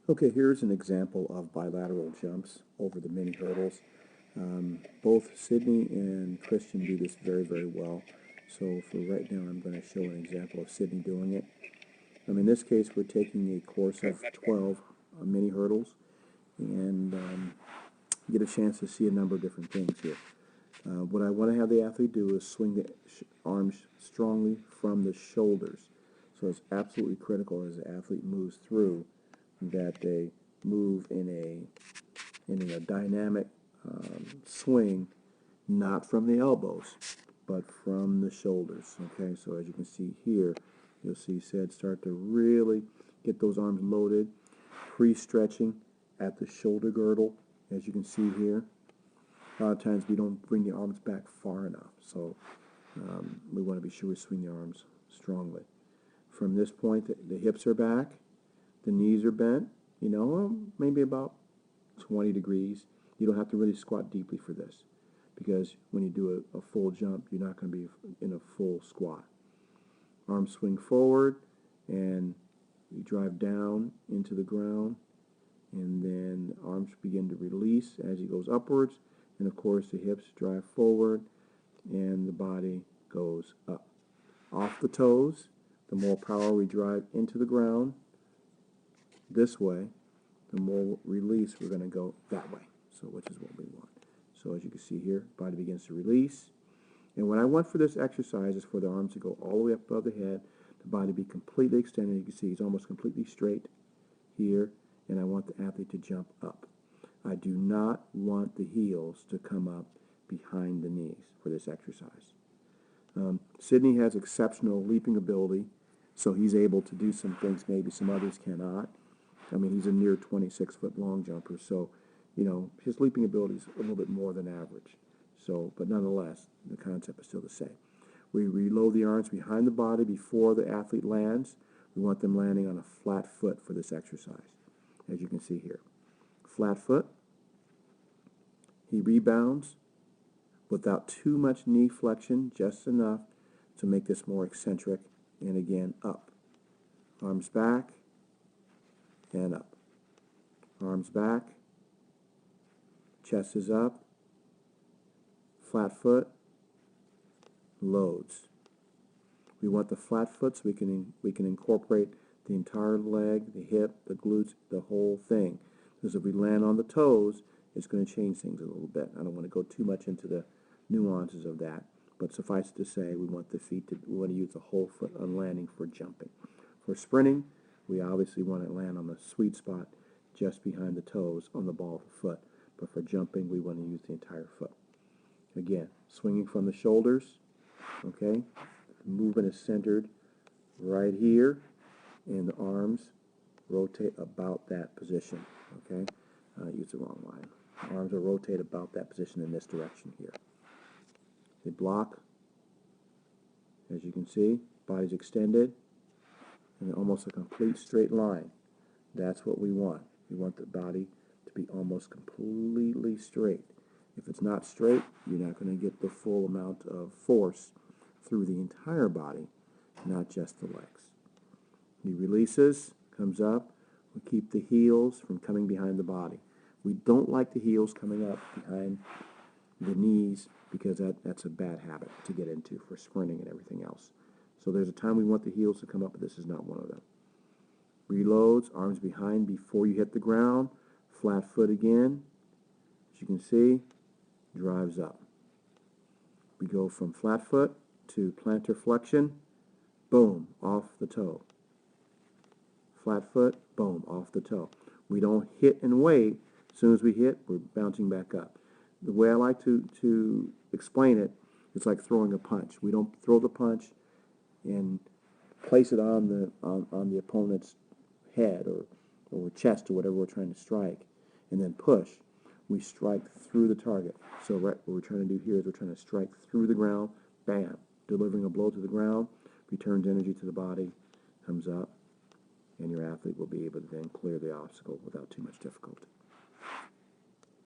Okay, here's an example of bilateral jumps over the mini hurdles. Both Sydney and Christian do this very, very well. So for right now, I'm going to show an example of Sydney doing it. In this case, we're taking a course of 12 mini hurdles and get a chance to see a number of different things here. What I want to have the athlete do is swing the arms strongly from the shoulders. So it's absolutely critical as the athlete moves through that they move in a dynamic swing, not from the elbows, but from the shoulders. Okay, so as you can see here, you'll see Sid start to really get those arms loaded, pre-stretching at the shoulder girdle, as you can see here. A lot of times we don't bring the arms back far enough, so we want to be sure we swing the arms strongly. From this point, the hips are back, the knees are bent, maybe about 20 degrees. You don't have to really squat deeply for this, because when you do a full jump, you're not going to be in a full squat. Arms swing forward, and you drive down into the ground, and then the arms begin to release as he goes upwards, and of course the hips drive forward, and the body goes up. Off the toes, the more power we drive into the ground this way, the more release we're going to go that way, so which is what we want. So as you can see here, body begins to release. And what I want for this exercise is for the arms to go all the way up above the head, the body be completely extended. You can see he's almost completely straight here, and I want the athlete to jump up. I do not want the heels to come up behind the knees for this exercise. Sydney has exceptional leaping ability, so he's able to do some things maybe some others cannot. He's a near 26-foot long jumper, so, his leaping ability is a little bit more than average. So, but nonetheless, the concept is still the same. We reload the arms behind the body before the athlete lands. We want them landing on a flat foot for this exercise, as you can see here. Flat foot. He rebounds without too much knee flexion, just enough to make this more eccentric, and again, up. Arms back, and up. Arms back, chest is up, flat foot, loads. We want the flat foot so we can incorporate the entire leg, the hip, the glutes, the whole thing. Because if we land on the toes, it's going to change things a little bit. I don't want to go too much into the nuances of that, but suffice it to say, we want we want to use the whole foot on landing for jumping. For sprinting, we obviously want to land on the sweet spot just behind the toes on the ball of the foot. But for jumping, we want to use the entire foot. Again, swinging from the shoulders, okay? The movement is centered right here, and the arms rotate about that position, okay? I used the wrong line. The arms will rotate about that position in this direction here. They block, as you can see, body's extended, and almost a complete straight line. That's what we want. We want the body to be almost completely straight. If it's not straight, you're not going to get the full amount of force through the entire body, not just the legs. He releases, comes up. We keep the heels from coming behind the body. We don't like the heels coming up behind the knees because that's a bad habit to get into for sprinting and everything else. So there's a time we want the heels to come up, but this is not one of them. Reloads, arms behind before you hit the ground. Flat foot again. As you can see, drives up. We go from flat foot to plantar flexion. Boom, off the toe. Flat foot, boom, off the toe. We don't hit and wait. As soon as we hit, we're bouncing back up. The way I like to explain it, it's like throwing a punch. We don't throw the punch and place it on the opponent's head or chest or whatever we're trying to strike, and then push. We strike through the target. So what we're trying to do here is we're trying to strike through the ground, bam, delivering a blow to the ground, returns energy to the body, comes up, and your athlete will be able to then clear the obstacle without too much difficulty.